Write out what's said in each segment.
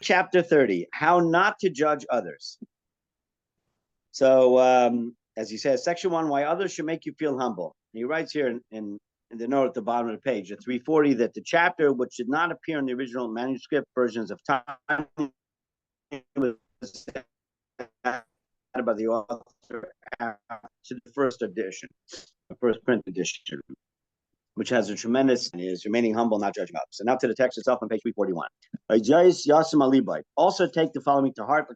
chapter 30, how not to judge others. So, as he says, section 1, why others should make you feel humble. He writes here in the note at the bottom of the page, at 340, that the chapter, which did not appear in the original manuscript versions of time, was by the author to the first edition, the first print edition, which has a tremendous, is remaining humble, not judging others. So now to the text itself on page 341. Also take the following to heart.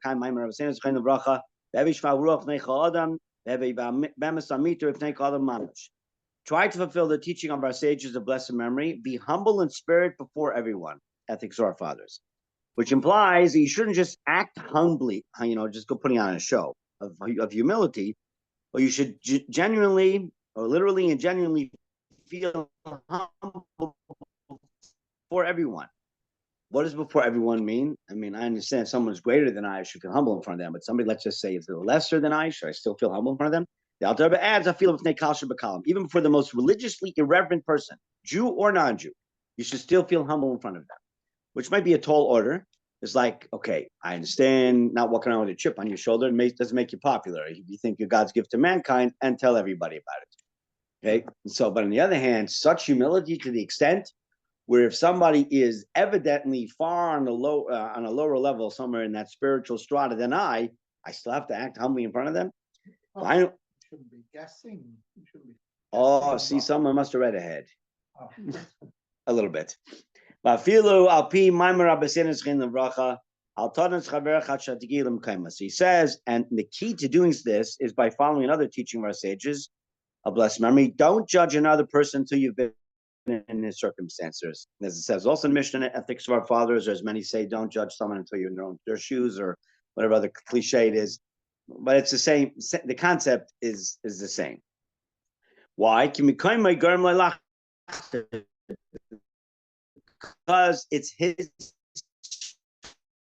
Try to fulfill the teaching of our sages of blessed memory. Be humble in spirit before everyone. Ethics of our fathers. Which implies that you shouldn't just act humbly, just go putting on a show of humility, but you should genuinely, or literally and genuinely feel humble for everyone. What does before everyone mean? I mean, I understand someone's greater than I should feel humble in front of them, but somebody, let's just say, is a little lesser than I, should I still feel humble in front of them? The Alter Rebbe adds, I feel even before the most religiously irreverent person, Jew or non-Jew, you should still feel humble in front of them, which might be a tall order. It's like, okay, I understand not walking around with a chip on your shoulder doesn't make you popular. You think you're God's gift to mankind, and tell everybody about it. Okay, so, but on the other hand, such humility to the extent where if somebody is evidently far on a lower level, somewhere in that spiritual strata than I still have to act humbly in front of them. Oh, I don't. You shouldn't be guessing. You shouldn't be guessing. See, someone must have read ahead. Oh. A little bit. So he says, and the key to doing this is by following another teaching of our sages of blessed memory. Don't judge another person until you've been in his circumstances. As it says also in Mishnah, ethics of our fathers, or as many say, don't judge someone until you're in their shoes, or whatever other cliche it is. But it's the same. The concept is the same. Why? Because it's his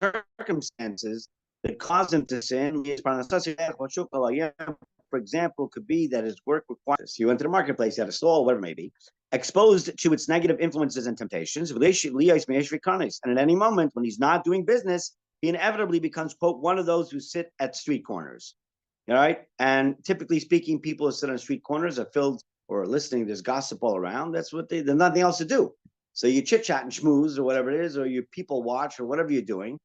circumstances that cause him to sin. For example, could be that his work requires. He went to the marketplace, he had a stall, whatever it may be, exposed to its negative influences and temptations. And at any moment, when he's not doing business, he inevitably becomes, quote, one of those who sit at street corners. All right. And typically speaking, people who sit on street corners are filled or listening. There's gossip all around. That's what there's nothing else to do. So you chit chat and schmooze or whatever it is, or you people watch or whatever you're doing.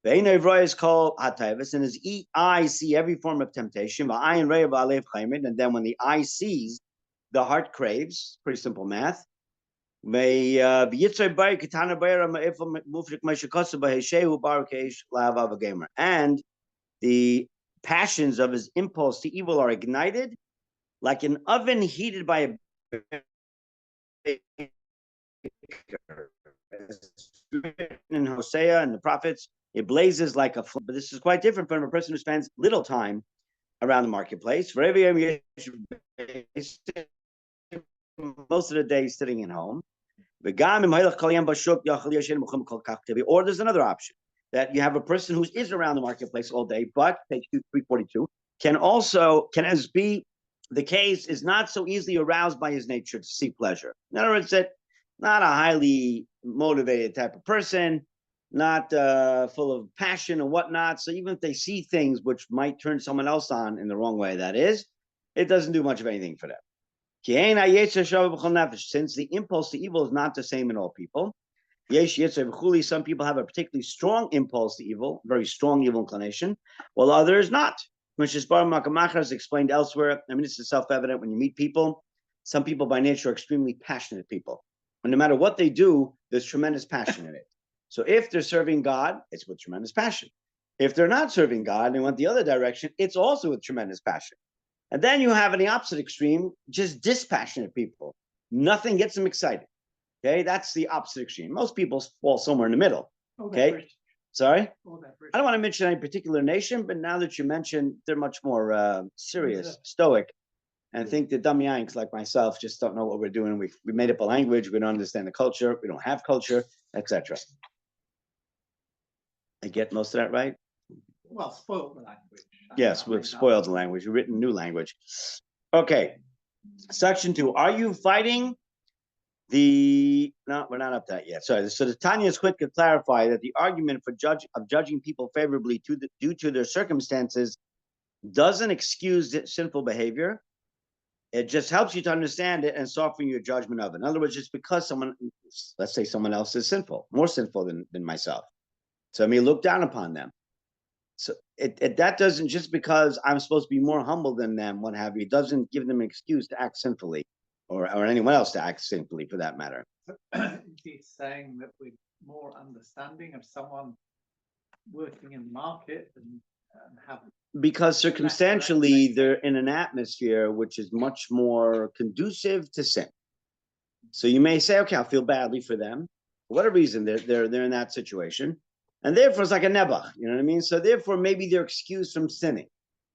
And is called hatavis, and his eye see every form of temptation. And then when the eye sees, the heart craves. Pretty simple math. And the passions of his impulse to evil are ignited like an oven heated by a baker. In Hosea and the prophets, it blazes like a flame. But this is quite different from a person who spends little time around the marketplace. Most of the day sitting at home. Or there's another option, that you have a person who is around the marketplace all day, but page 342 can as be the case, is not so easily aroused by his nature to seek pleasure. In other words, that not a highly motivated type of person, not full of passion and whatnot. So even if they see things which might turn someone else on in the wrong way, that is, it doesn't do much of anything for them. Since the impulse to evil is not the same in all people, some people have a particularly strong impulse to evil, very strong evil inclination, while others not. Which is has explained elsewhere. I mean, this is self-evident when you meet people. Some people by nature are extremely passionate people. And no matter what they do, there's tremendous passion in it. So if they're serving God, it's with tremendous passion. If they're not serving God and they went the other direction, it's also with tremendous passion. And then you have in the opposite extreme, just dispassionate people. Nothing gets them excited. Okay, that's the opposite extreme. Most people fall somewhere in the middle. Okay, sorry? I don't want to mention any particular nation, but now that you mentioned, they're much more serious, stoic, and think the dumb yanks like myself just don't know what we're doing. We made up a language. We don't understand the culture. We don't have culture, etc. I get most of that right? Well, spoiled the language. Yes, we've spoiled the language. We've written new language. Okay. Section 2. Are you fighting No, we're not up that yet. Sorry. So the Tanya's quick to clarify that the argument for judging people favorably due to their circumstances doesn't excuse sinful behavior. It just helps you to understand it and soften your judgment of it. In other words, just because let's say someone else is sinful, more sinful than myself. So I may look down upon them. So that doesn't, just because I'm supposed to be more humble than them, what have you, doesn't give them an excuse to act sinfully, or anyone else to act sinfully for that matter. He's saying that we're more understanding of someone working in the market and have, because circumstantially they're in an atmosphere which is much more conducive to sin. So you may say, okay, I'll feel badly for them. For whatever reason, they're in that situation. And therefore, it's like a nebuch, you know what I mean? So therefore, maybe they're excused from sinning.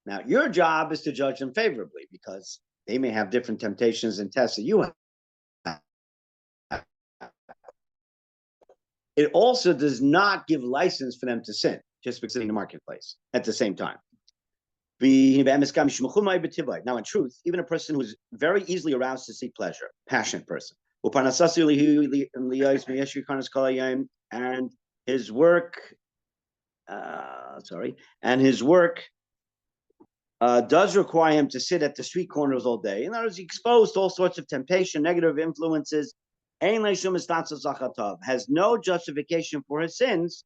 Now, your job is to judge them favorably, because they may have different temptations and tests that you have. It also does not give license for them to sin, just because in the marketplace at the same time. Now, in truth, even a person who's very easily aroused to seek pleasure, passionate person, and his work, does require him to sit at the street corners all day. In other words, he's exposed to all sorts of temptation, negative influences, has no justification for his sins.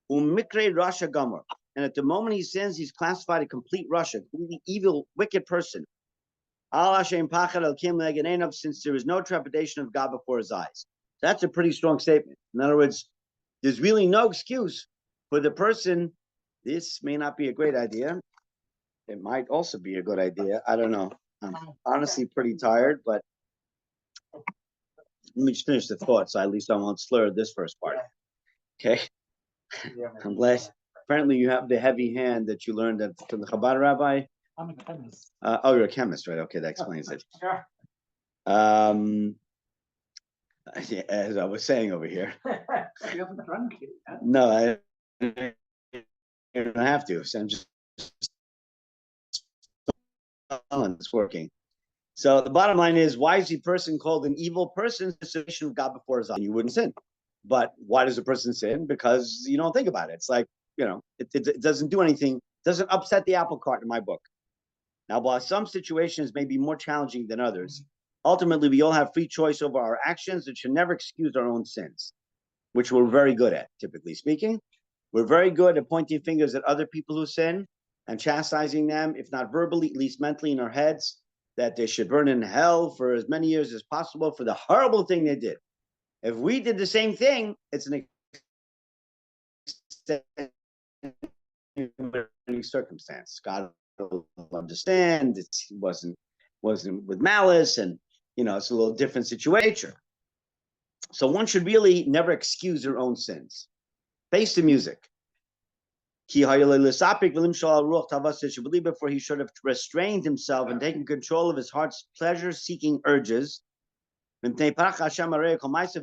And at the moment he sins, he's classified a complete Russia, completely evil, wicked person. Since there is no trepidation of God before his eyes. That's a pretty strong statement. In other words, there's really no excuse for the person. This may not be a great idea. It might also be a good idea. I don't know. I'm honestly pretty tired, but let me just finish the thought, so at least I won't slur this first part. Okay. I'm glad. Apparently, you have the heavy hand that you learned from the Chabad rabbi. I'm a chemist. Oh, you're a chemist, right? Okay, that explains it. As I was saying over here. You haven't drunk it yet. No, I don't have to. So I'm just it's working. So the bottom line is, why is a person called an evil person? The situation of God before his eyes. You wouldn't sin. But why does a person sin? Because you don't think about it. It's like, it doesn't do anything, doesn't upset the apple cart in my book. Now, while some situations may be more challenging than others, ultimately we all have free choice over our actions. It should never excuse our own sins, which we're very good at, typically speaking. We're very good at pointing fingers at other people who sin and chastising them, if not verbally, at least mentally in our heads, that they should burn in hell for as many years as possible for the horrible thing they did. If we did the same thing, it's an circumstance. God will understand. It wasn't with malice, and it's a little different situation. So one should really never excuse their own sins. Face the music. Before he should have restrained himself and taken control of his heart's pleasure-seeking urges. Due to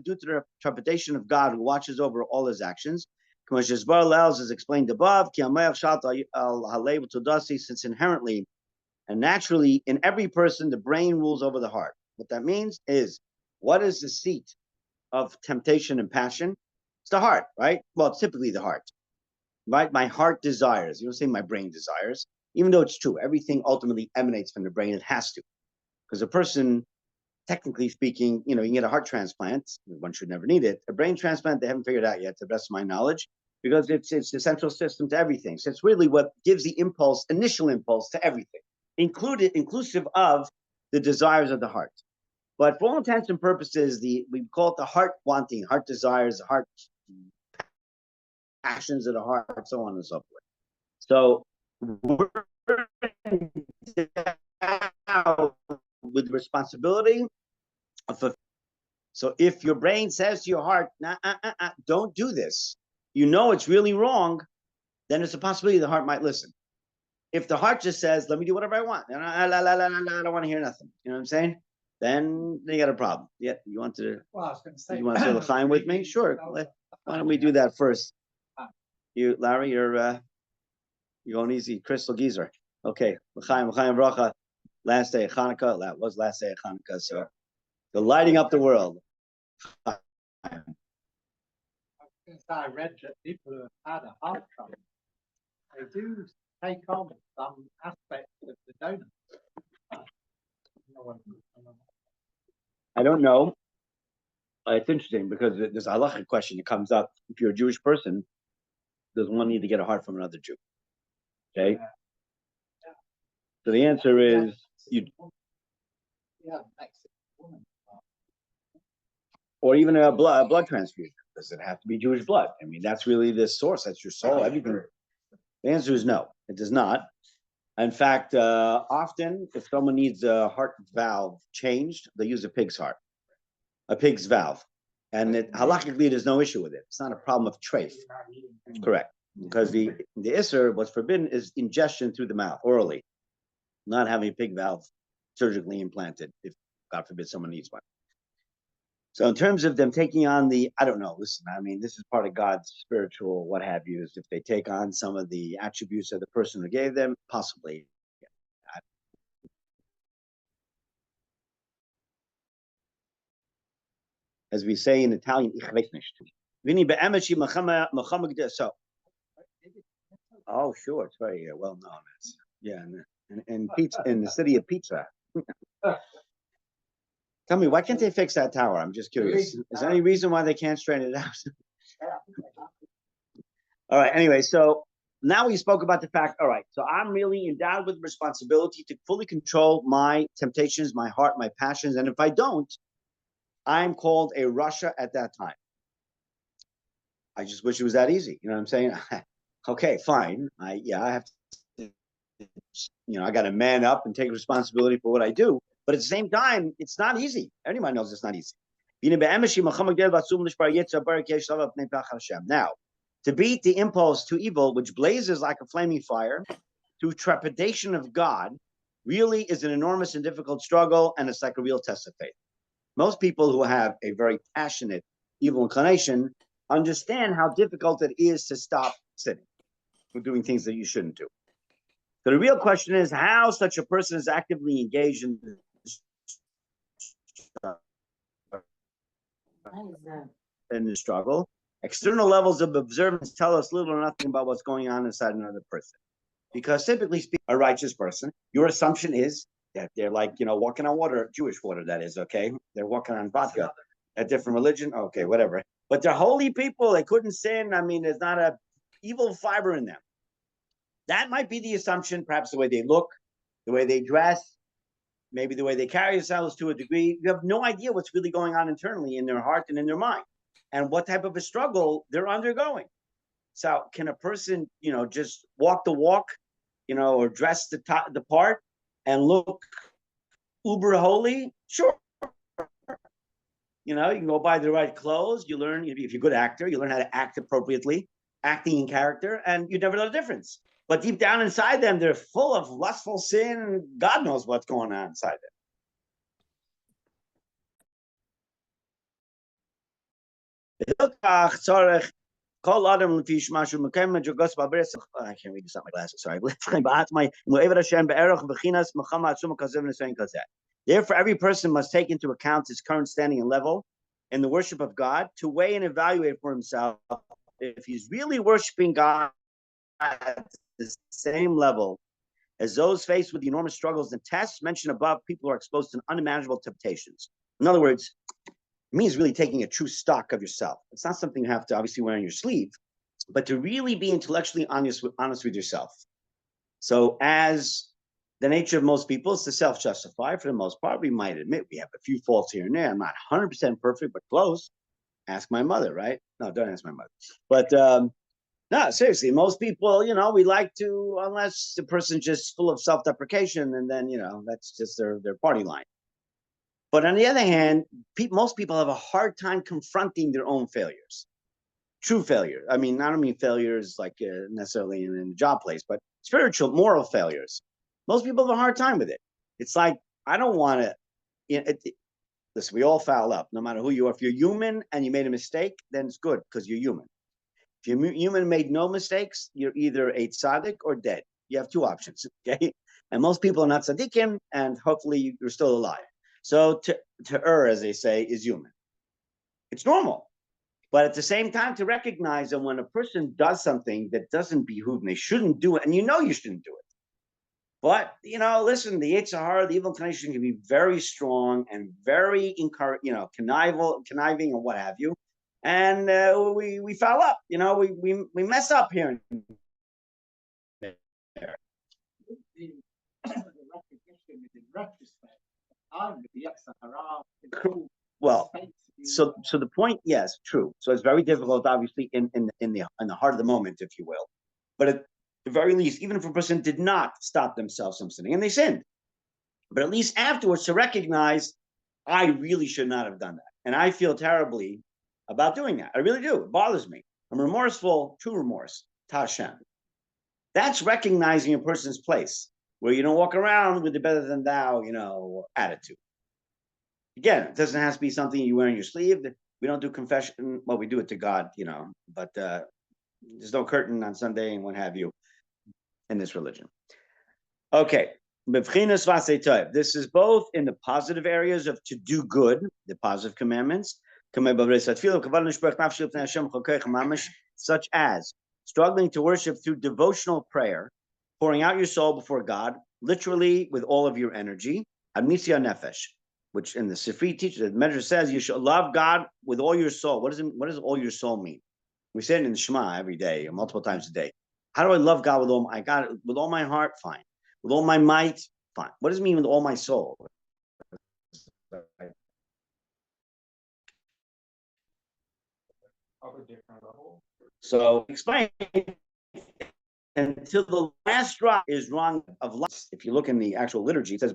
the trepidation of God who watches over all his actions. As explained above, since inherently and naturally in every person, the brain rules over the heart. What that means is, what is the seat of temptation and passion? It's the heart, right? Well, it's typically the heart, right? My heart desires. You don't say my brain desires, even though it's true. Everything ultimately emanates from the brain. It has to, because a person, technically speaking, you can get a heart transplant. One should never need it. A brain transplant, they haven't figured out yet, to the best of my knowledge, because it's the central system to everything. So it's really what gives the initial impulse to everything, inclusive of the desires of the heart. But for all intents and purposes, we call it the heart wanting, heart desires, the heart passions of the heart, so on and so forth. So with responsibility. So if your brain says to your heart, don't do this, it's really wrong, then it's a possibility the heart might listen. If the heart just says, let me do whatever I want, I don't want to hear nothing, you know what I'm saying? Then you got a problem. Yeah, you want to say l'chaim with me? Sure. Why don't we do that first? Larry, you're going easy. Crystal Geezer. Okay. L'chaim bracha. Last day of Hanukkah. That was last day of Hanukkah. So they're lighting up the world. Since I read that people who have had a heart trouble, they do take on some aspects of the donor. I don't know. It's interesting because there's a halachic question that comes up. If you're a Jewish person, does one need to get a heart from another Jew? Okay. So the answer is you, or even a blood transfusion. Does it have to be Jewish blood? I mean, that's really the source. That's your soul. Everything. The answer is no. It does not. In fact, often if someone needs a heart valve changed, they use a pig's heart, a pig's valve, and halakhically there's no issue with it. It's not a problem of treif. Correct, because the isser, what's forbidden is ingestion through the mouth orally, not having a pig valve surgically implanted. If God forbid someone needs one. So in terms of them taking on I don't know, listen, I mean, this is part of God's spiritual what have you, is if they take on some of the attributes of the person who gave them, possibly. As we say in Italian, ich weiß nicht. So, oh, sure, it's very well known. Yeah, and pizza in the city of pizza. Tell me, why can't they fix that tower? I'm just curious. Is there any reason why they can't straighten it out? All right. Anyway, so now we spoke about the fact. All right. So I'm really endowed with responsibility to fully control my temptations, my heart, my passions. And if I don't, I'm called a Russia at that time. I just wish it was that easy. You know what I'm saying? Okay, fine. I have to, I got to man up and take responsibility for what I do. But at the same time, it's not easy. Everyone knows it's not easy. Now, to beat the impulse to evil, which blazes like a flaming fire, through trepidation of God, really is an enormous and difficult struggle, and it's like a real test of faith. Most people who have a very passionate evil inclination understand how difficult it is to stop sinning, from doing things that you shouldn't do. So the real question is how such a person is actively engaged in the struggle. External levels of observance tell us little or nothing about what's going on inside another person. Because typically speaking, a righteous person, your assumption is that they're like, walking on water, Jewish water, that is, okay? They're walking on vodka. A different religion, okay, whatever. But they're holy people. They couldn't sin. I mean, there's not a evil fiber in them. That might be the assumption, perhaps the way they look, the way they dress, maybe the way they carry themselves to a degree. You have no idea what's really going on internally in their heart and in their mind, and what type of a struggle they're undergoing. So can a person, just walk the walk, or dress the part and look uber holy? Sure. You can go buy the right clothes. You learn, if you're a good actor, you learn how to act appropriately, acting in character, and you never know the difference. But deep down inside them, they're full of lustful sin. God knows what's going on inside them. I can't read this out my glasses, sorry. Therefore, every person must take into account his current standing and level in the worship of God to weigh and evaluate for himself if he's really worshiping God at the same level as those faced with the enormous struggles and tests mentioned above. People are exposed to unimaginable temptations. In other words, it means really taking a true stock of yourself. It's not something you have to obviously wear on your sleeve, but to really be intellectually honest with yourself. So as the nature of most people is to self-justify for the most part. We might admit we have a few faults here and there. I'm not 100% perfect, but close. Ask my mother, right? No, don't ask my mother. But no, seriously, most people, we like to, unless the person's just full of self-deprecation, and then, that's just their party line. But on the other hand, most people have a hard time confronting their own failures. True failure. I mean, I don't mean failures like necessarily in a job place, but spiritual, moral failures. Most people have a hard time with it. It's like, I don't want to, listen, we all foul up, no matter who you are. If you're human and you made a mistake, then it's good because you're human. If you're human and made no mistakes, you're either a tzaddik or dead. You have two options, okay? And most people are not tzaddikim, and hopefully you're still alive. So to err, as they say, is human. It's normal. But at the same time, to recognize that when a person does something that doesn't behoove them, they shouldn't do it, and you know you shouldn't do it. But listen, the Yetzer Hara, the evil inclination, can be very strong and very conniving and what have you. And we foul up. We mess up here and there. The recognition is in retrospect. I'm with the Yetzer Well, so the point, yes, true. So it's very difficult, obviously, in the heart of the moment, if you will. But at the very least, even if a person did not stop themselves from sinning, and they sinned, but at least afterwards to recognize, I really should not have done that, and I feel terribly about doing that. I really do. It bothers me. I'm remorseful, true remorse. Ta Hashem. That's recognizing a person's place, where you don't walk around with the better than thou, attitude. Again, it doesn't have to be something you wear on your sleeve. We don't do confession. Well, we do it to God, but there's no curtain on Sunday and what have you in this religion. Okay. This is both in the positive areas of to do good, the positive commandments, such as struggling to worship through devotional prayer, pouring out your soul before God, literally with all of your energy, amisia nefesh, which in the Sifri teaches, the Medrash says you should love God with all your soul. What does all your soul mean? We say it in the Shema every day, or multiple times a day. How do I love God with all my heart? Fine. With all my might? Fine. What does it mean with all my soul? So explain until the last drop is wrong of life. If you look in the actual liturgy, it says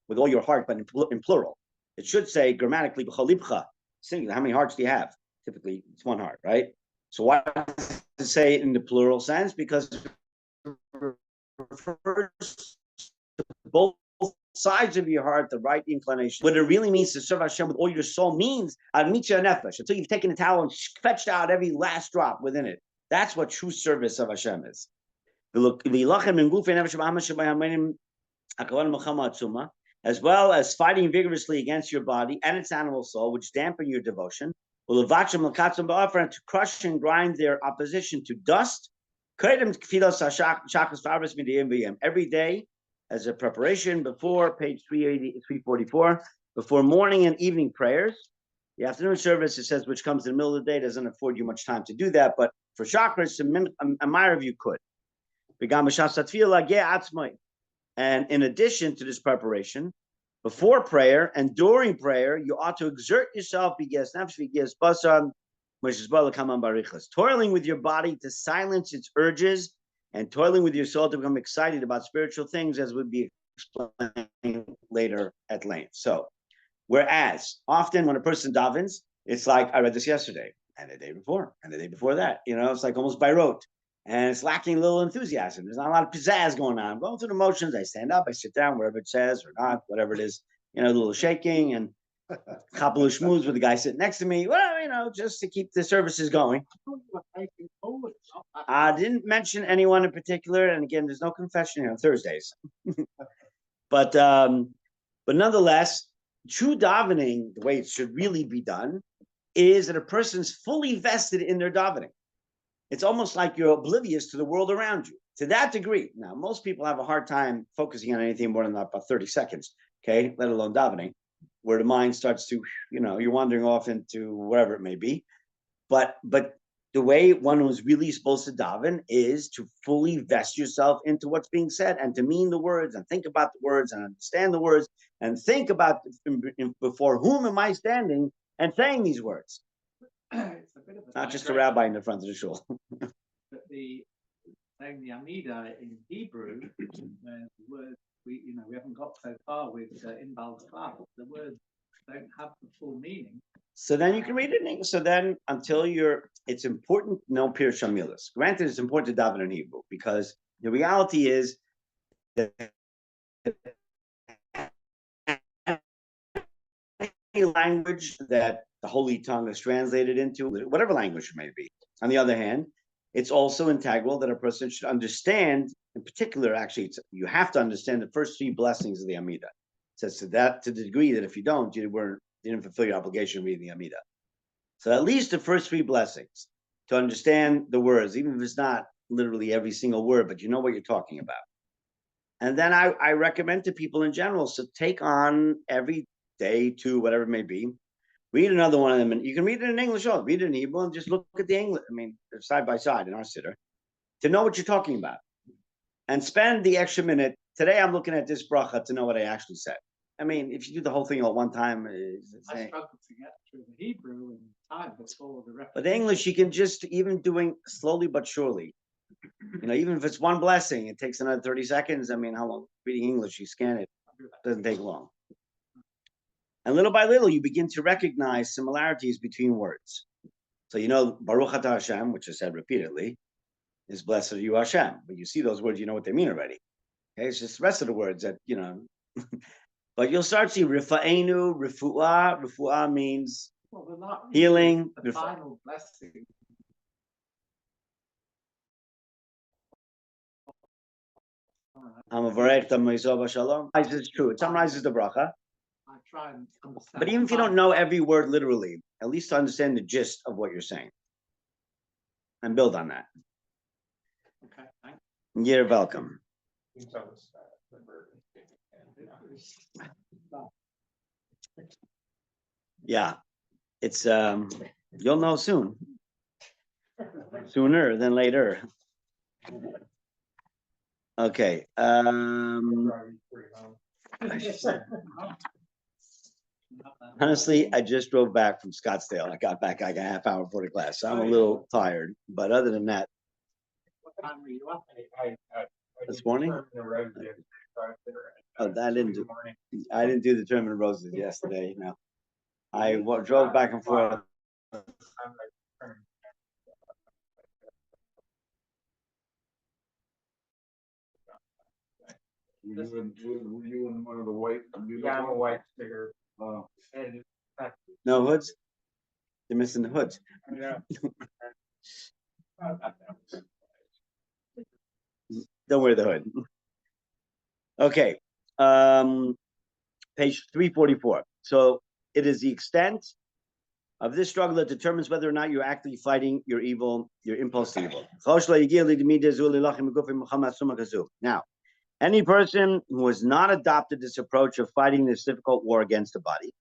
with all your heart, but in plural. It should say grammatically singular. How many hearts do you have? Typically, it's one heart, right? So why does it say it in the plural sense? Because it refers to both sides of your heart, the right inclination. What it really means to serve Hashem with all your soul means admitya nefesh, until you've taken a towel and fetched out every last drop within it. That's what true service of Hashem is. As well as fighting vigorously against your body and its animal soul, which dampen your devotion, to crush and grind their opposition to dust, every day as a preparation before page 344, before morning and evening prayers. The afternoon service, it says, which comes in the middle of the day, doesn't afford you much time to do that, but for chakras, a minor of you could. And in addition to this preparation, before prayer and during prayer, you ought to exert yourself, toiling with your body to silence its urges and toiling with your soul to become excited about spiritual things, as would be explained later at length. So, whereas often when a person davens, it's like, I read this yesterday and the day before and the day before that, it's like almost by rote. And it's lacking a little enthusiasm. There's not a lot of pizzazz going on. I'm going through the motions. I stand up, I sit down, wherever it says or not, whatever it is, a little shaking and a couple of schmooze with the guy sitting next to me. Well, just to keep the services going. I didn't mention anyone in particular. And again, there's no confession here on Thursdays. But nonetheless, true davening, the way it should really be done, is that a person's fully vested in their davening. It's almost like you're oblivious to the world around you to that degree. Now, most people have a hard time focusing on anything more than about 30 seconds, okay, let alone davening, where the mind starts to, you're wandering off into whatever it may be. But the way one who's really supposed to daven is to fully vest yourself into what's being said and to mean the words and think about the words and understand the words and think about before whom am I standing and saying these words. It's a bit of a not just a rabbi in the front of the shul. But saying the Amida in Hebrew, the words we haven't got so far with Inbal's class. The words don't have the full meaning. So then you can read it in English. So then it's important to know Pirush Hamilas. Granted, it's important to daven in Hebrew because the reality is that any language that the Holy Tongue is translated into, whatever language it may be. On the other hand, it's also integral that a person should understand, in particular, actually, you have to understand the first three blessings of the Amida. It says to the degree that if you don't, you didn't fulfill your obligation reading the Amida. So at least the first three blessings to understand the words, even if it's not literally every single word, but you know what you're talking about. And then I recommend to people in general, so take on every day, two, whatever it may be, read another one of them. And you can read it in English also, read it in Hebrew, and just look at the English. I mean, side by side in our sitter to know what you're talking about. And spend the extra minute. Today I'm looking at this bracha to know what I actually said. I mean, if you do the whole thing at one time, I struggle to get through the Hebrew and time before the but the English you can just even doing slowly but surely. You know, even if it's one blessing, it takes another 30 seconds. I mean, how long reading English? You scan it, doesn't take long. And little by little, you begin to recognize similarities between words. So you know, Baruch Atah Hashem, which is said repeatedly, is blessed are you Hashem. But you see those words, you know what they mean already. Okay, it's just the rest of the words that, you know. But you'll start to see Rifa'enu, Rifu'ah. Rifu'ah means healing. The final blessing. It's true. It summarizes the bracha. I try and understand. But even if you don't know every word literally, at least to understand the gist of what you're saying. And build on that. Okay, thanks. You're welcome. Yeah. It's you'll know soon. Sooner than later. Okay. Honestly, I just drove back from Scottsdale. I got back like a half hour before the class. So I'm a little tired. But other than that, What time were you up? this morning? Oh, I didn't do the German roses yesterday. No. I drove back and forth. Were you in one of the white? Yeah, I'm a white sticker. Oh. No hoods? You're missing the hoods. Yeah. Don't wear the hood. Okay. Page 344. So it is the extent of this struggle that determines whether or not you're actively fighting your evil, your impulse to evil. Now, any person who has not adopted this approach of fighting this difficult war against the body,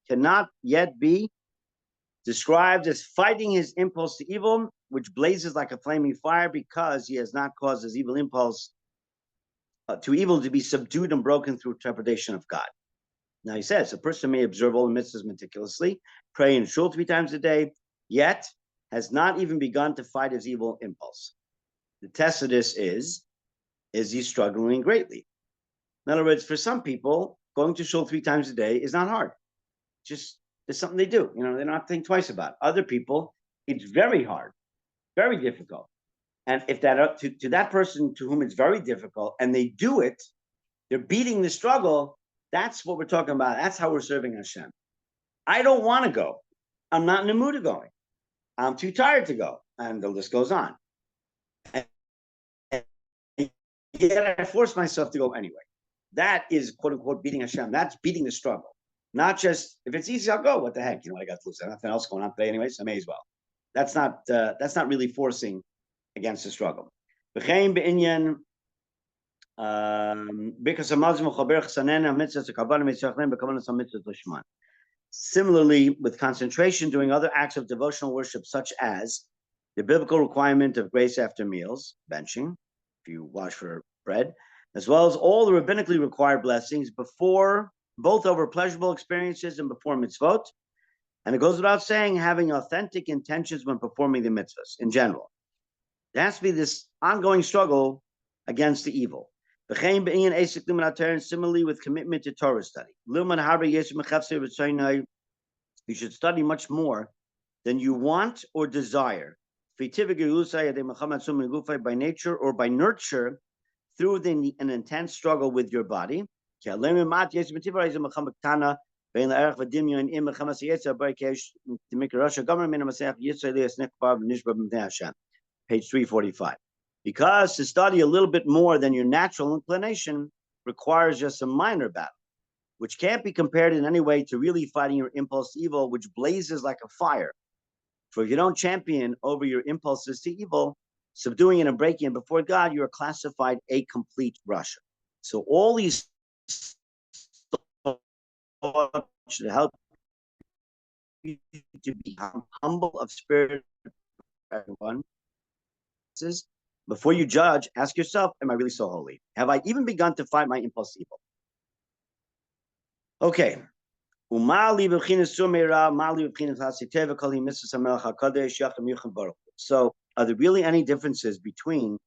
cannot yet be described as fighting his impulse to evil, which blazes like a flaming fire, because he has not caused his evil impulse to evil to be subdued and broken through interpretation of God. Now he says, a person may observe all the mitzvahs meticulously, pray in shul 3 times a day, yet has not even begun to fight his evil impulse. The test of this is he struggling greatly? In other words, for some people, going to shul 3 times a day is not hard. Just it's something they do. You know, they're not thinking twice about it. Other people, it's very hard, very difficult. And if that to that person to whom it's very difficult and they do it, they're beating the struggle. That's what we're talking about. That's how we're serving Hashem. I don't want to go. I'm not in the mood of going. I'm too tired to go. And the list goes on. And yet I force myself to go anyway. That is, quote unquote, beating Hashem. That's beating the struggle. Not just, if it's easy, I'll go. What the heck? You know, I got to lose. There's nothing else going on today anyway, so I may as well. That's not really forcing against the struggle. Similarly, with concentration, doing other acts of devotional worship, such as the biblical requirement of grace after meals, benching, if you wash for bread, as well as all the rabbinically required blessings before, both over pleasurable experiences and before mitzvot. And it goes without saying, having authentic intentions when performing the mitzvahs in general. There has to be this ongoing struggle against the evil. Similarly, with commitment to Torah study. You should study much more than you want or desire. By nature or by nurture through an intense struggle with your body. Page 345. Because to study a little bit more than your natural inclination requires just a minor battle, which can't be compared in any way to really fighting your impulse to evil, which blazes like a fire. For if you don't champion over your impulses to evil, subduing it and breaking it before God, you are classified a complete Russia. So all these thoughts should help you to be humble of spirit, everyone. Before you judge, ask yourself, am I really so holy? Have I even begun to fight my impulse to evil? Okay. So, are there really any differences between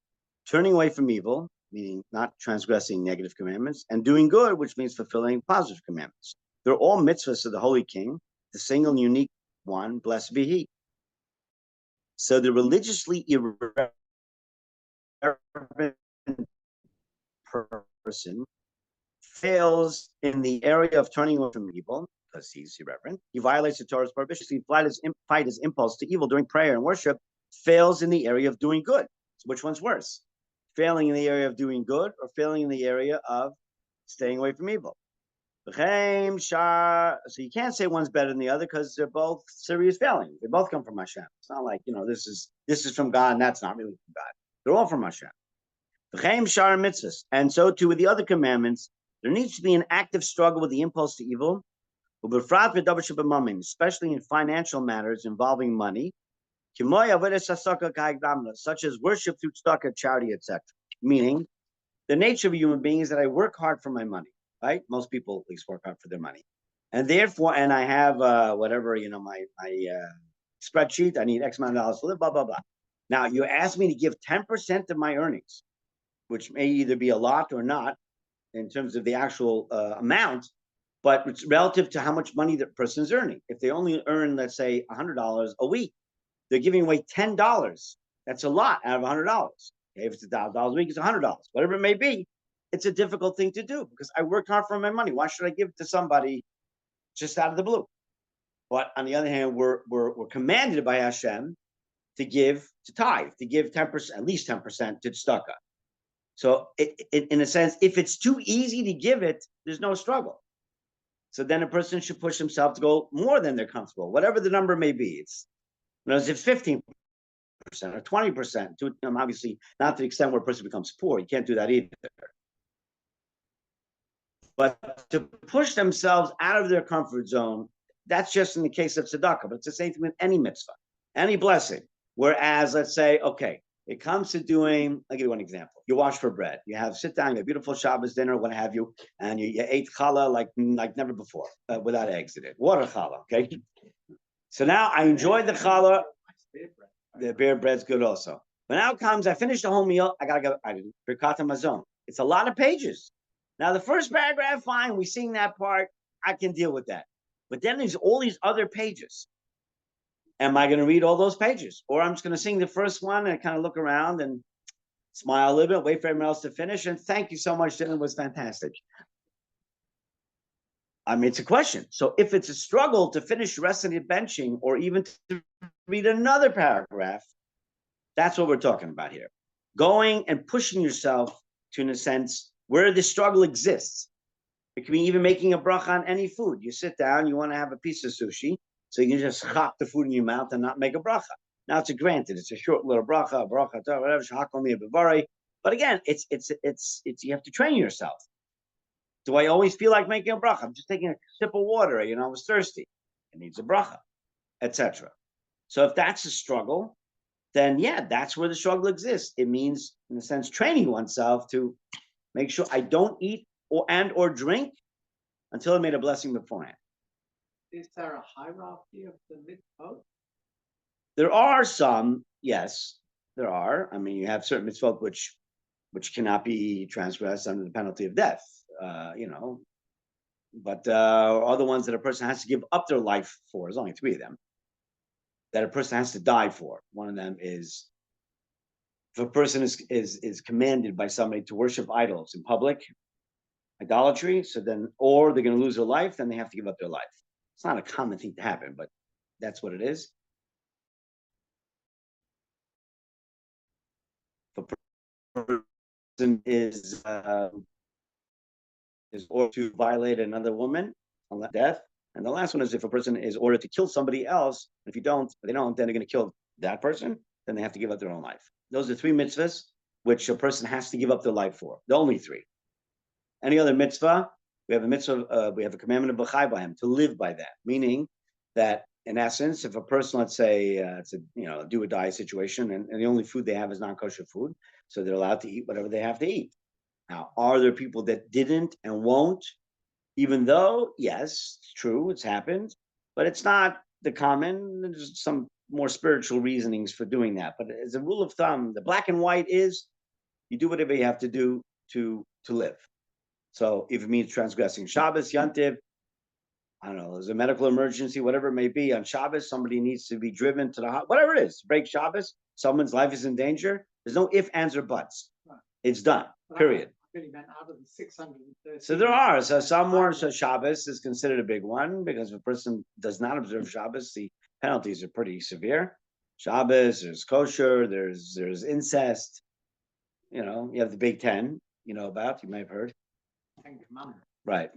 turning away from evil, meaning not transgressing negative commandments, and doing good, which means fulfilling positive commandments? They're all mitzvahs of the Holy King, the single and unique one, blessed be He. So the religiously irreverent person fails in the area of turning away from evil because he's irreverent. He violates the Torah's prohibitions. He fight his impulse to evil during prayer and worship. Fails in the area of doing good. So which one's worse? Failing in the area of doing good or failing in the area of staying away from evil? So you can't say one's better than the other because they're both serious failings. They both come from Hashem. It's not like, this is from God and that's not really from God. They're all from Hashem. And so too with the other commandments, there needs to be an active struggle with the impulse to evil, especially in financial matters involving money, such as worship through tzedakah, charity, etc. Meaning, the nature of a human being is that I work hard for my money, right? Most people at least work hard for their money. And therefore, and I have whatever, my spreadsheet, I need X amount of dollars to live, blah, blah, blah. Now, you ask me to give 10% of my earnings, which may either be a lot or not in terms of the actual amount, but it's relative to how much money the person's earning. If they only earn, let's say, $100 a week, they're giving away $10. That's a lot out of $100. Okay, if it's $1,000 a week, it's $100. Whatever it may be, it's a difficult thing to do because I worked hard for my money. Why should I give it to somebody just out of the blue? But on the other hand, we're commanded by Hashem to give, to tithe, to give 10%, at least 10% to tzedakah. So in a sense, if it's too easy to give it, there's no struggle. So then a person should push himself to go more than they're comfortable, whatever the number may be. It's, if it's 15% or 20%, to obviously not to the extent where a person becomes poor. You can't do that either. But to push themselves out of their comfort zone, that's just in the case of tzedakah, but it's the same thing with any mitzvah, any blessing. Whereas, let's say, okay, it comes to doing, I'll give you one example. You wash for bread. You have sit down, you have beautiful Shabbos dinner, what have you, and you ate challah like never before, without eggs in it. Water challah, okay? So now I enjoy the challah. The beer bread's good also. But now comes, I finished the whole meal, I gotta go, Birkat Hamazon. It's a lot of pages. Now the first paragraph, fine, we sing that part, I can deal with that. But then there's all these other pages. Am I going to read all those pages? Or I'm just going to sing the first one and kind of look around and smile a little bit, wait for everyone else to finish. And thank you so much, Dylan, it was fantastic. I mean, it's a question. So if it's a struggle to finish the rest of the benching or even to read another paragraph, that's what we're talking about here. Going and pushing yourself to, in a sense, where the struggle exists. It can be even making a bracha on any food. You sit down, you want to have a piece of sushi, so you can just chop the food in your mouth and not make a bracha. Now it's it's a short little bracha, whatever. But again, it's you have to train yourself. Do I always feel like making a bracha? I'm just taking a sip of water. I was thirsty. It needs a bracha, etc. So if that's a struggle, then yeah, that's where the struggle exists. It means, in a sense, training oneself to make sure I don't eat or drink until I made a blessing beforehand. Is there a hierarchy of the mitzvot? There are some, yes, there are. I mean, you have certain mitzvot which cannot be transgressed under the penalty of death, But other ones that a person has to give up their life for. There's only 3 of them that a person has to die for. One of them is if a person is commanded by somebody to worship idols in public, idolatry. So then, or they're going to lose their life, then they have to give up their life. It's not a common thing to happen, but that's what it is. If a person is ordered to violate another woman unless death. And the last one is if a person is ordered to kill somebody else. If they don't, then they're going to kill that person. Then they have to give up their own life. Those are three mitzvahs which a person has to give up their life for. The only three. Any other mitzvah, we have a mitzvah, we have a commandment of b'chai b'hem, to live by that. Meaning that, in essence, if a person, let's say, it's a do or die situation, and the only food they have is non-kosher food, so they're allowed to eat whatever they have to eat. Now, are there people that didn't and won't? Even though, yes, it's true, it's happened, but it's not the common. There's some more spiritual reasonings for doing that. But as a rule of thumb, the black and white is you do whatever you have to do to live. So if it means transgressing Shabbos, Yantiv, I don't know, there's a medical emergency, whatever it may be, on Shabbos, somebody needs to be driven to the hospital, whatever it is, break Shabbos, someone's life is in danger. There's no ifs, ands, or buts. It's done, period. Really meant out of the 613. So there are. So some more. So Shabbos is considered a big one because if a person does not observe Shabbos, the penalties are pretty severe. Shabbos, there's kosher, there's incest. You have the Big Ten. You may have heard. Right.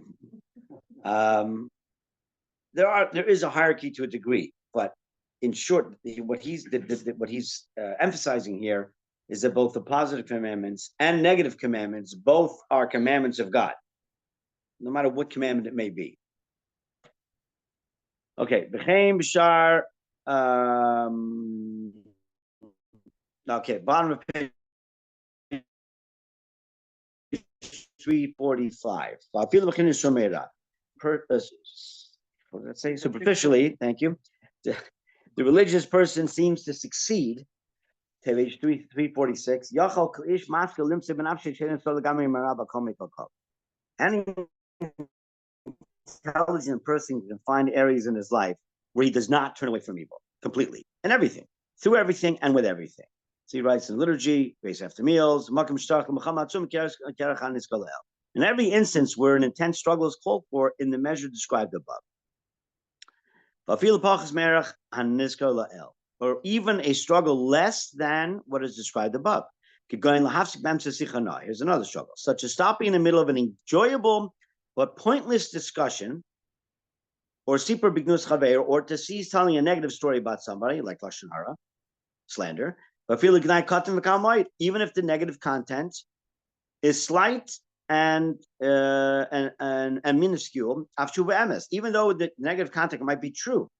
There is a hierarchy to a degree, but in short, what he's emphasizing here is that both the positive commandments and negative commandments, both are commandments of God, no matter what commandment it may be. Okay, b'chein b'shar. Okay, bottom of page 345. Let's say superficially, thank you. The religious person seems to succeed. Page 346. Any intelligent person can find areas in his life where he does not turn away from evil completely and everything, through everything and with everything. So he writes in liturgy, grace after meals, in every instance where an intense struggle is called for in the measure described above. Or even a struggle less than what is described above. Here's another struggle, such as stopping in the middle of an enjoyable but pointless discussion, or to cease telling a negative story about somebody, like lashon hara, slander. Even if the negative content is slight and minuscule, even though the negative content might be true.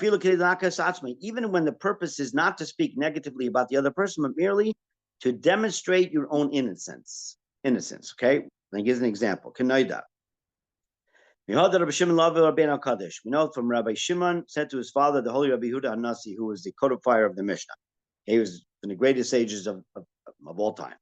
Even when the purpose is not to speak negatively about the other person, but merely to demonstrate your own innocence. Okay, let me give an example. We know from Rabbi Shimon said to his father, the holy Rabbi Yehuda Hanasi, who was the codifier of the Mishnah. He was one of the greatest sages of all time.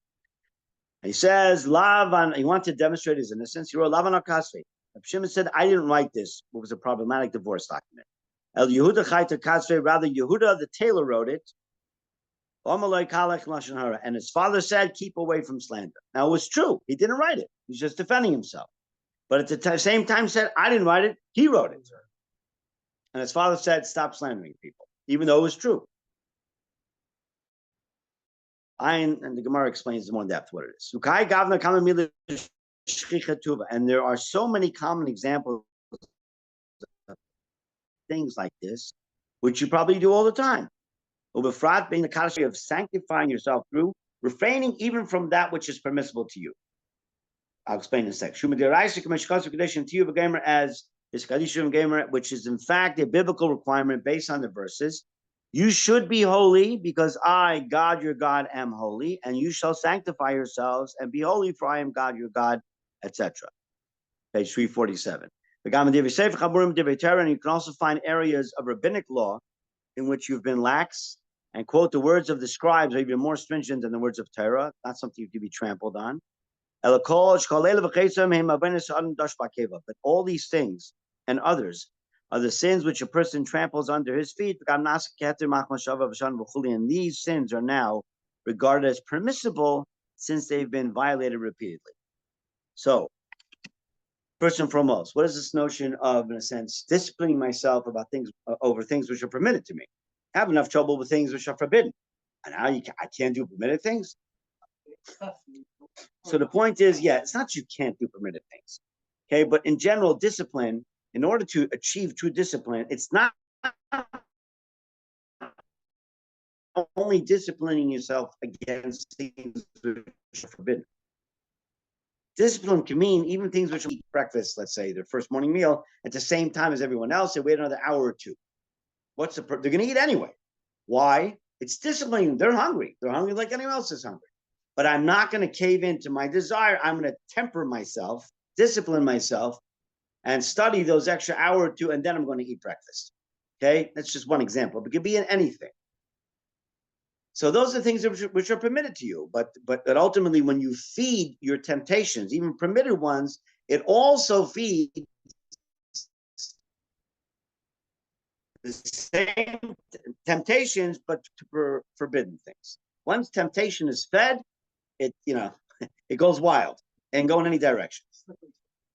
And he says, he wanted to demonstrate his innocence. He wrote Lavan al-Kasvei. Rabbi Shimon said, I didn't write this. It was a problematic divorce document. El Yehuda Chayta Kasvei, rather Yehuda the tailor wrote it. And his father said, keep away from slander. Now it was true. He didn't write it. He's just defending himself. But at the same time said, I didn't write it. He wrote it. And his father said, stop slandering people, even though it was true. And the Gemara explains more in depth what it is. And there are so many common examples of things like this, which you probably do all the time. Ubefrat being the category of sanctifying yourself through refraining even from that which is permissible to you. I'll explain in a sec. As which is in fact a biblical requirement based on the verses. You should be holy because I, God your God, am holy, and you shall sanctify yourselves and be holy, for I am God your God, etc. Page 347. And you can also find areas of rabbinic law in which you've been lax, and quote, the words of the scribes are even more stringent than the words of Torah. Not something you can be trampled on. But all these things and others are the sins which a person tramples under his feet. And these sins are now regarded as permissible since they've been violated repeatedly. So, first and foremost, what is this notion of, in a sense, disciplining myself about things over things which are permitted to me? I have enough trouble with things which are forbidden. And now I can't do permitted things. So the point is, yeah, it's not you can't do permitted things. Okay, but in general, discipline, in order to achieve true discipline, it's not only disciplining yourself against things which are forbidden. Discipline can mean even things which eat breakfast, let's say their first morning meal at the same time as everyone else. They wait another hour or two. They're going to eat anyway. Why? It's disciplining. They're hungry. They're hungry like anyone else is hungry. But I'm not going to cave into my desire. I'm going to temper myself, discipline myself, and study those extra hour or two, and then I'm going to eat breakfast. Okay, that's just one example. It could be in anything. So those are things which are permitted to you, but ultimately, when you feed your temptations, even permitted ones, it also feeds the same temptations, but for forbidden things. Once temptation is fed, it it goes wild and go in any direction.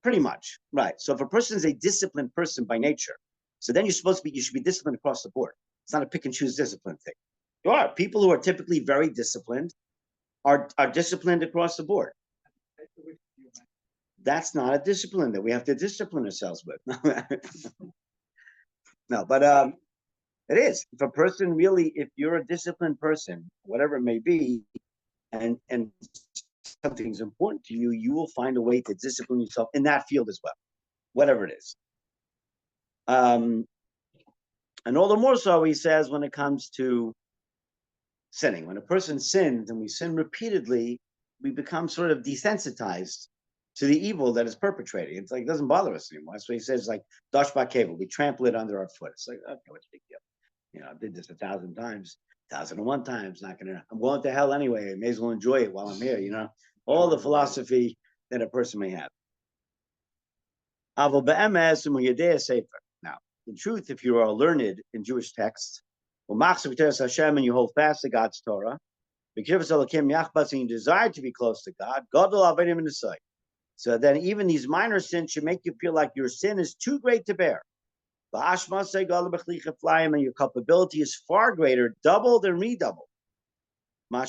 Pretty much, right? So if a person is a disciplined person by nature, so then you should be disciplined across the board. It's not a pick and choose discipline thing. You are. People who are typically very disciplined are disciplined across the board. That's not a discipline that we have to discipline ourselves with. No, but it is. If a person really, if you're a disciplined person, whatever it may be, and something's important to you, you will find a way to discipline yourself in that field as well, whatever it is. And all the more so, he says, when it comes to sinning. When a person sins and we sin repeatedly, we become sort of desensitized to the evil that is perpetrating. It's like it doesn't bother us anymore. That's what he says, like Dosh Cable. We trample it under our foot. It's like, okay, what's the big deal? I did this 1,000 times, 1,001 times. I'm going to hell anyway. I may as well enjoy it while I'm here. All the philosophy that a person may have. Now, in truth, if you are learned in Jewish texts, Hashem, and you hold fast to God's Torah, and you desire to be close to God, so then even these minor sins should make you feel like your sin is too great to bear. And your culpability is far greater, doubled and redoubled. In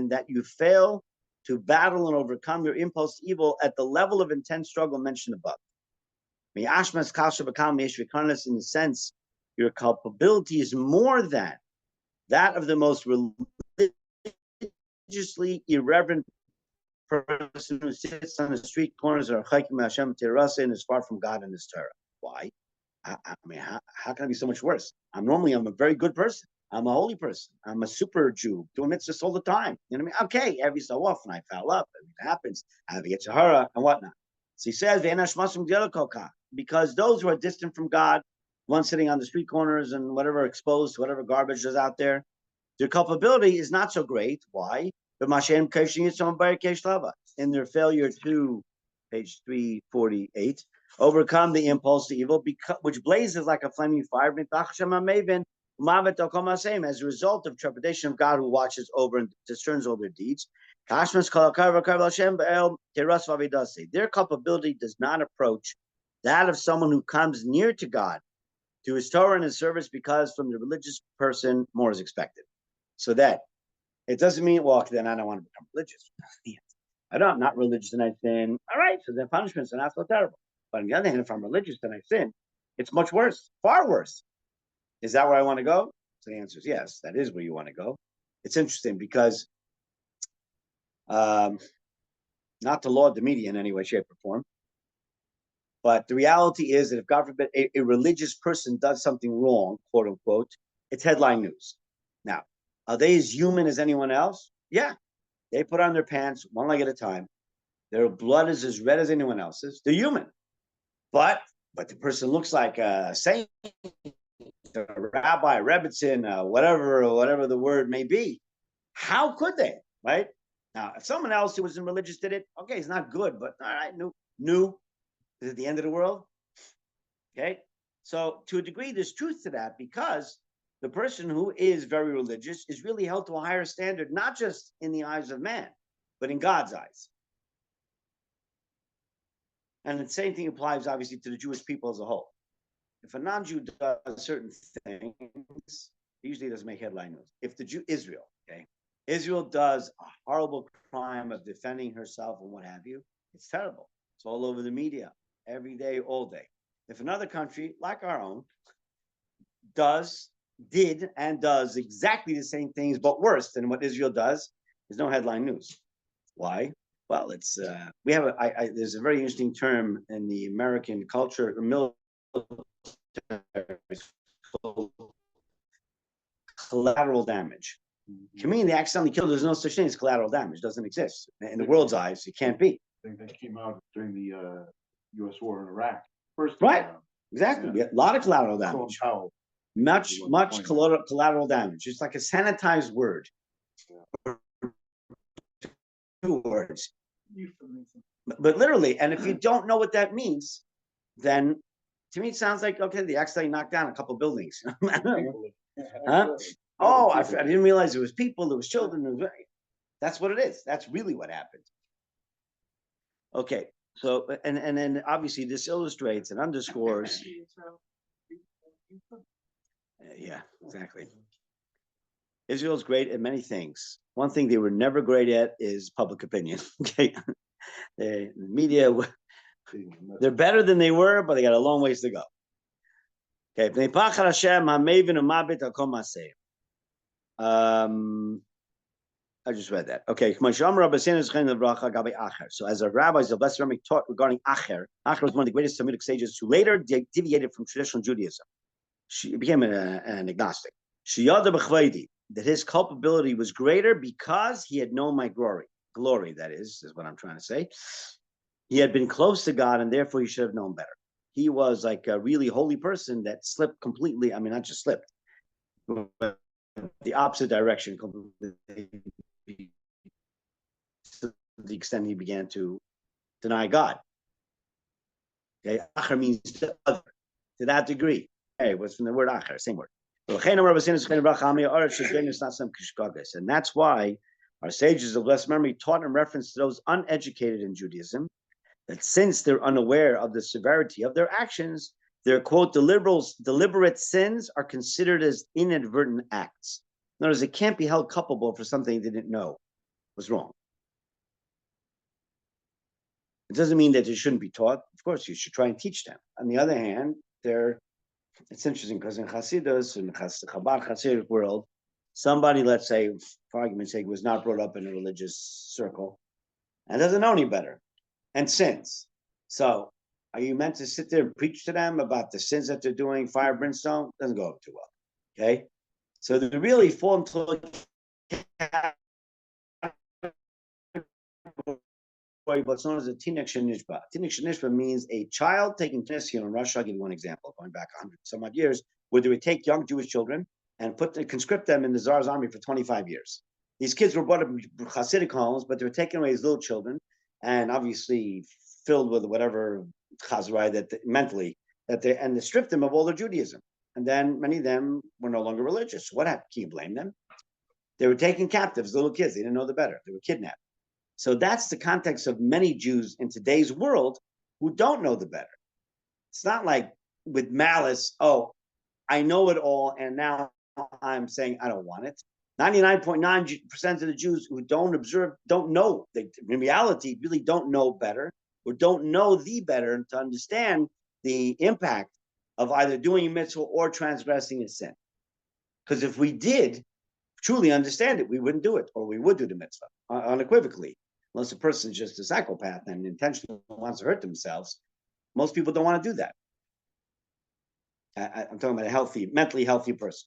that you fail to battle and overcome your impulse to evil at the level of intense struggle mentioned above. In the sense, your culpability is more than that of the most religiously irreverent person who sits on the street corners or and is far from God and His Torah. Why? How can I be so much worse? I'm a very good person. I'm a holy person. I'm a super Jew doing mitzvahs all the time. You know what I mean? Okay, every so often I foul up. It happens. I have a Yetzirah and whatnot. So he says, because those who are distant from God, ones sitting on the street corners and whatever, exposed to whatever garbage is out there, their culpability is not so great. Why? In their failure to, page 348, overcome the impulse to evil, which blazes like a flaming fire, as a result of trepidation of God who watches over and discerns all their deeds. Their culpability does not approach that of someone who comes near to God, to His Torah and His service, because from the religious person more is expected. So that it doesn't mean, well, then I don't want to become religious. I'm not religious and I sin. All right, so the punishments are not so terrible. But on the other hand, if I'm religious and I sin, it's much worse, far worse. Is that where I want to go? So the answer is yes, that is where you want to go. It's interesting because not to laud the media in any way, shape, or form, but the reality is that if, God forbid, a religious person does something wrong, quote unquote, it's headline news. Now, are they as human as anyone else? Yeah. They put on their pants one leg at a time. Their blood is as red as anyone else's. They're human. But the person looks like a saint, a rabbi, Rebbitzin, whatever the word may be. How could they, right? Now, if someone else who wasn't religious did it, okay, it's not good, but all right, new. Is it the end of the world? Okay. So to a degree, there's truth to that, because the person who is very religious is really held to a higher standard, not just in the eyes of man, but in God's eyes. And the same thing applies, obviously, to the Jewish people as a whole. If a non-Jew does certain things, Usually doesn't make headline news. If Israel, okay, Israel does a horrible crime of defending herself and what have you, it's terrible. It's all over the media every day, all day. If another country like our own did and does exactly the same things but worse than what Israel does, there's no headline news. Why? Well, it's we have there's a very interesting term in the American culture, military, collateral damage. Can mean they accidentally killed. There's no such thing as collateral damage. It doesn't exist in the world's eyes. It can't be. I think that came out during the U.S. war in Iraq. First, right? Exactly. Yeah. A lot of collateral damage. Much collateral damage. It's like a sanitized word. Yeah. 2 words. But literally, and if you don't know what that means, then to me it sounds like, okay, they accidentally knocked down a couple buildings. Huh? Oh, I didn't realize it was people, it was children. That's what it is. That's really what happened. Okay, so and then obviously this illustrates and underscores. Yeah, exactly. Israel's great at many things. One thing they were never great at is public opinion. Okay, the media, they're better than they were, but they got a long ways to go. Okay, I just read that. Okay, so as a rabbi, the Blessed Memory taught regarding Acher. Acher was one of the greatest Talmudic sages who later deviated from traditional Judaism. She became an agnostic. That his culpability was greater because he had known my glory. Glory, that is what I'm trying to say. He had been close to God, and therefore he should have known better. He was like a really holy person that slipped completely. I mean, not just slipped, but the opposite direction completely, to the extent he began to deny God. Okay, Acher means to that degree. Hey, what's from the word Acher? Same word. And that's why our sages of blessed memory taught in reference to those uneducated in Judaism that since they're unaware of the severity of their actions, their quote deliberate sins are considered as inadvertent acts. In other words, it can't be held culpable for something they didn't know was wrong. It doesn't mean that they shouldn't be taught. Of course, you should try and teach them. On the other hand, it's interesting because in Hasidus, in the Chabad Hasidic world, somebody, let's say, for argument's sake, was not brought up in a religious circle and doesn't know any better and sins. So are you meant to sit there and preach to them about the sins that they're doing, fire, brimstone? Doesn't go over too well. Okay? So they really fall into what's known as a tinek shenishba. Tinek shenishba means a child taking tennessee. In Russia, I'll give you one example, going back 100 some odd years, where they would take young Jewish children and conscript them in the Tsar's army for 25 years. These kids were brought up in Hasidic homes, but they were taken away as little children and obviously filled with whatever chazrai that and they stripped them of all their Judaism. And then many of them were no longer religious. What happened? Can you blame them? They were taken captives, little kids. They didn't know the better. They were kidnapped. So that's the context of many Jews in today's world who don't know the better. It's not like with malice, oh, I know it all, and now I'm saying I don't want it. 99.9% of the Jews who don't observe, don't know. They, in reality, really don't know better or don't know the better to understand the impact of either doing a mitzvah or transgressing a sin. Because if we did truly understand it, we wouldn't do it, or we would do the mitzvah unequivocally. Unless a person's just a psychopath and intentionally wants to hurt themselves, most people don't want to do that. I'm talking about a mentally healthy person.